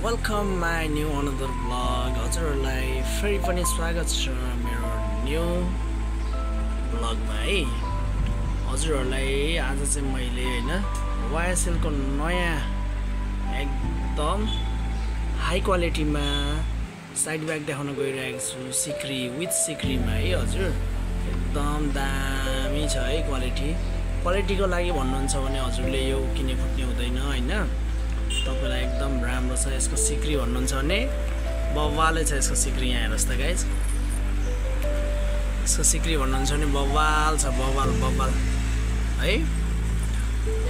Welcome my new another vlog. हजुरहरुलाई फेरि पनि स्वागत छ मेरो न्यू भ्लगमा है। हजुरहरुलाई आज चाहिँ मैले हैन YSL को नयाँ एकदम हाई क्वालिटीमा साइड ब्याग देखाउन गइरहेको छु। सिक्री विथ सिक्रीमा है हजुर। एकदम दामी छ है क्वालिटीको लागि भन्नुहुन्छ भने हजुरले यो किने फुट्ने हुँदैन हैन। तपाईलाई एकदम राम्रो छ यसको सिक्री भन्नुहुन्छ भने बवालै छ यसको सिक्री। यहाँ हेर्नुस् त गाइज, यसको सिक्री भन्नुहुन्छ भने बवाल छ, बवाल है।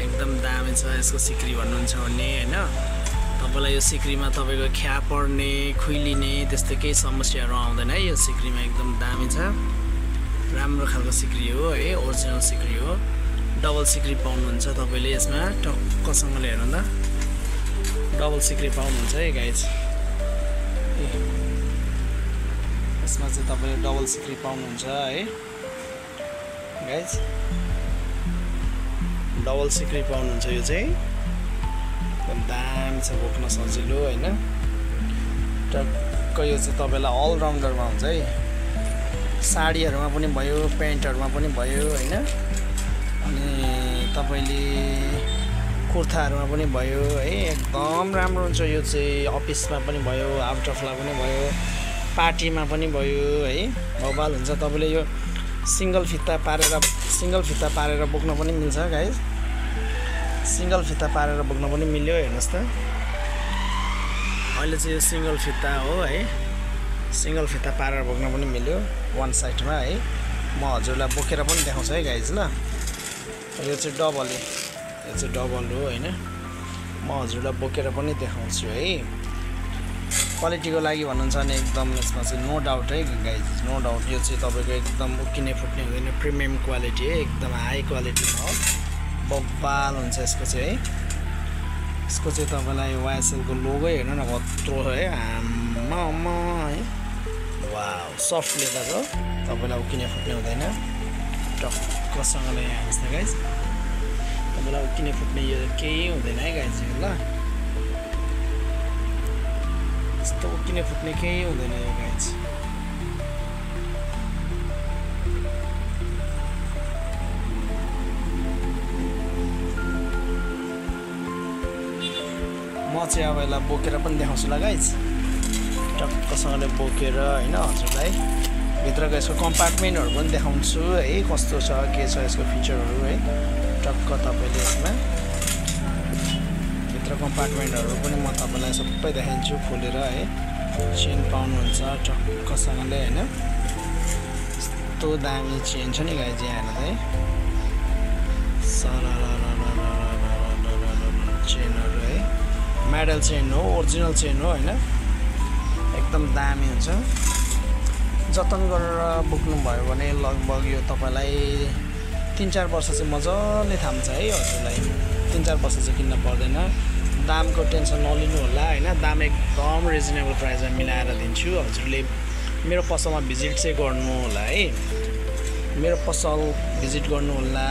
एकदम दामी छ यसको सिक्री भन्नुहुन्छ भने हैन। तपाईलाई यो सिक्रीमा तपाईको ख्या पर्ने खुइलिने त्यस्तो केही समस्याहरु आउँदैन है। यो सिक्रीमा एकदम दामी छ, राम्रो खालको सिक्री हो है, ओरिजिनल सिक्री हो। डबल सिक्री पाउनुहुन्छ तपाईले यसमा टक्कसँगले हेर्नु त, डबल सिक्री पाउनुहुन्छ है गाइज। यसमा चाहिँ तपाईले डबल सिक्री पाउनुहुन्छ है गाइज, डबल सिक्री पाउनुहुन्छ। यो चाहिँ एकदम दामी छ, बोक्न सजिलो हैन। टक्क यो चाहिँ तपाईलाई अल राउन्डरमा हुन्छ है। साडीहरुमा पनि भयो, प्यान्टहरुमा पनि भयो हैन। अनि तपाईले कुर्ताहरुमा पनि भयो है। एकदम राम्रो हुन्छ यो चाहिँ। अफिसमा पनि भयो, आउट अफमा पनि भयो, पार्टीमा पनि भयो है, बवाल हुन्छ। तपाईले यो सिंगल फिता पारेर बोक्न पनि मिल्छ गाइस। सिंगल फिता पारेर बोक्न पनि मिल्यो। हेर्नुस् त, अहिले चाहिँ यो सिंगल फिता हो है। सिंगल फिता पारेर बोक्न पनि मिल्यो वान साइडमा है। म हजुरलाई बोकेर पनि देखाउँछु है गाइस ल। यो चाहिँ डबल हो हैन। म हजुरलाई बोकेर पनि देखाउँछु है। क्वालिटीको लागि भन्नुहुन्छ भने एकदम यसमा चाहिँ नो डाउट है गाइज, नो डाउट। यो चाहिँ तपाईको एकदम उक्किने फुट्ने हुँदैन, प्रिमियम क्वालिटी है, एकदम हाई क्वालिटीमा हो। बब्बाल हुन्छ यसको चाहिँ है। यसको चाहिँ तपाईलाई YSL को लोगो हेर्नु न, कत्रो है, आम्मा है। वाउ, सफ्ट लेदर हो, तपाईलाई उक्किने फुट्ने हुँदैन। टक्कसँगले यहाँ हेर्नुस् त गाइज, तपाईलाई उक्किने फुट्ने यो केही हुँदैन है गाइज ल। यस्तो उक्किने फुट्ने केही हुँदैन यो गाइज। म चाहिँ अब यसलाई बोकेर पनि देखाउँछु ल गाइज। टक्कसँगले बोकेर हैन हजुरलाई भित्रको यसको कम्पार्टमेन्टहरु पनि देखाउँछु है, कस्तो छ के छ यसको फिचरहरु है। टक्क तपाईले यसमा भित्र कम्पार्टमेन्टहरु पनि म तपाईलाई सबै देखाइन्छु खोलेर है। चेन पाउनुहुन्छ टक्कसँगले हैन। यस्तो दामी चेन छ नि गाइज यहाँ हेर्नु है। चेनहरु है, मेडल चेन हो, ओरिजिनल चेन हो हैन। एकदम दामी हुन्छ। जतन गरेर बोक्नु भयो भने लगभग यो तपाईलाई 3-4 वर्ष चाहिँ मजाले थाम्छ है हजुरलाई। 3-4 वर्ष चाहिँ किन्न पर्दैन। दामको टेन्सन नलिनु होला हैन। दाम एकदम रिजनेबल प्राइसमा मिलाएर दिन्छु। हजुरले मेरो पसलमा भिजिट चाहिँ गर्नु होला है। मेरो पसल भिजिट गर्नु होला।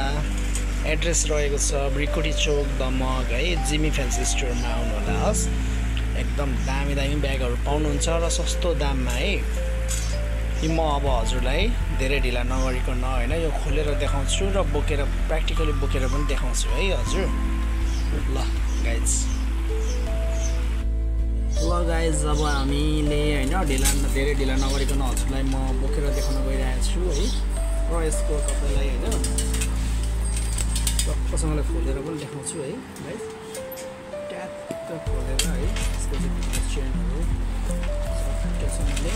एड्रेस रहेको छ ब्रिकोटी चोक दमक है, जिमी फ्यान्सी स्टोरमा आउनु होला हस्। एकदम दामी ब्यागहरु पाउनुहुन्छ र सस्तो दाममा है। म अब हजुरलाई धेरै ढिला नगरिकन हैन यो खोलेर देखाउँछु र बोकेर प्र्याक्टिकली बोकेर पनि देखाउँछु है हजुर ल गाइज। अब हामीले हैन धेरै ढिला नगरिकन हजुरलाई म बोकेर देखाउन गइरहेको छु है। र यसको तपाईलाई हैन टक्कसँगले खोलेर पनि देखाउँछु है गाइज। ट्याक्क खोलेर है यसको चाहिँ चेनहरु टक्कसँगले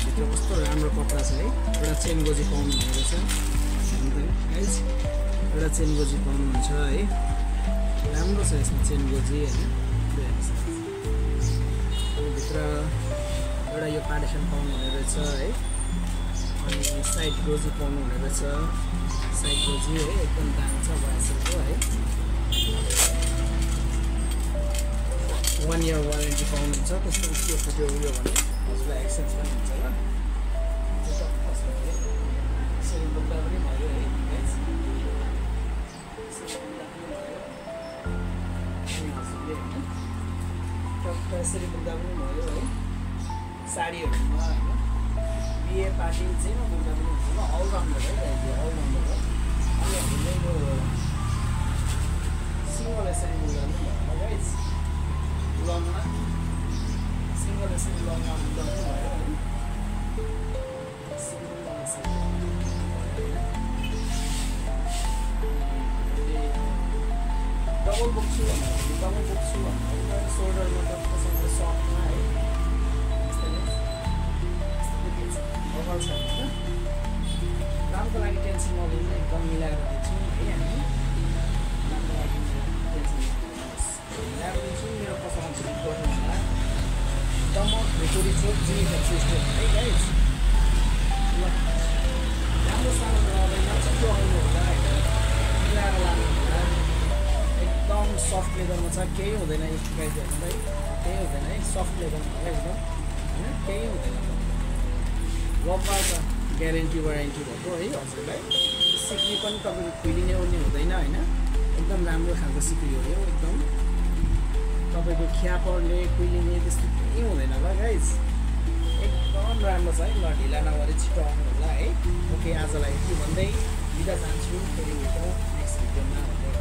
भित्र कस्तो राम्रो कपडा छ है। एउटा चेन गोजी पाउनु हुने रहेछ गाइज, एउटा चेन गोजी पाउनुहुन्छ है। राम्रो छ यसमा चेन गोजी हैन। भित्र एउटा यो पार्टिसन पाउनु हुने रहेछ है। अनि साइड गोजी पाउनु हुने रहेछ, साइड गोजी है। एकदम दामी छ YSL को है। 1 year वारेन्टी पाउनुहुन्छ। त्यस्तो के फुट्यो उयो भने हजुरलाई एक्सचेन्ज पनि हुन्छ ल। सेल बोक्दा पनि भयो है गाइस। टक्क यसरी बुझ्दा पनि भयो है साडीहरूमा होइन बिहे पार्टी चाहिँ बुझ्दा पनि हुन्छ अलराउन्डर है अलराउन्डर हो अनि हामीले यो सिङ्गल यसरी बुझ्दा पनि भयो गाइज लङमा सिङ्गल यसरी लङमा बुझ्दा पनि भयो है डबल बोक्छु भन्दा सोल्डरमा टक्कसँग सफ्टमा है बगल छ होइन दामको लागि टेन्सन नलिनु एकदम मिलाएर दिन्छु है हामी दामको लागि टेन्सन मिलाएर दिन्छु मेरो पसलमा भिजिट गर्नु होला दमक भेटोरी चोक जिमी फ्याक्ट्री स्टोर है गाइज ल राम्रो सामान रहँदैन छिटो आउनु होला होइन मिलाएर लानु होला एकदम सफ्ट लेदरमा छ केही हुँदैन गाइजहरूलाई केही हुँदैन है सफ्ट लेदरमा होला एकदम होइन केही हुँदैन रबर छ ग्यारेन्टी वारेन्टी भएको है हजुरलाई सिक्री पनि तपाईँको खुइलिने ओर्ने हुँदैन होइन एकदम राम्रो खालको सिक्री हो यो एकदम तपाईँको ख्यापरले खुइलिने त्यस्तो केही हुँदैन ल गाइज एकदम राम्रो छ है ल ढिला नगरी छिटो आउनु होला है ओके आजलाई यति भन्दै बिदा चाहन्छु फेरि नेक्स्ट भिडियोमा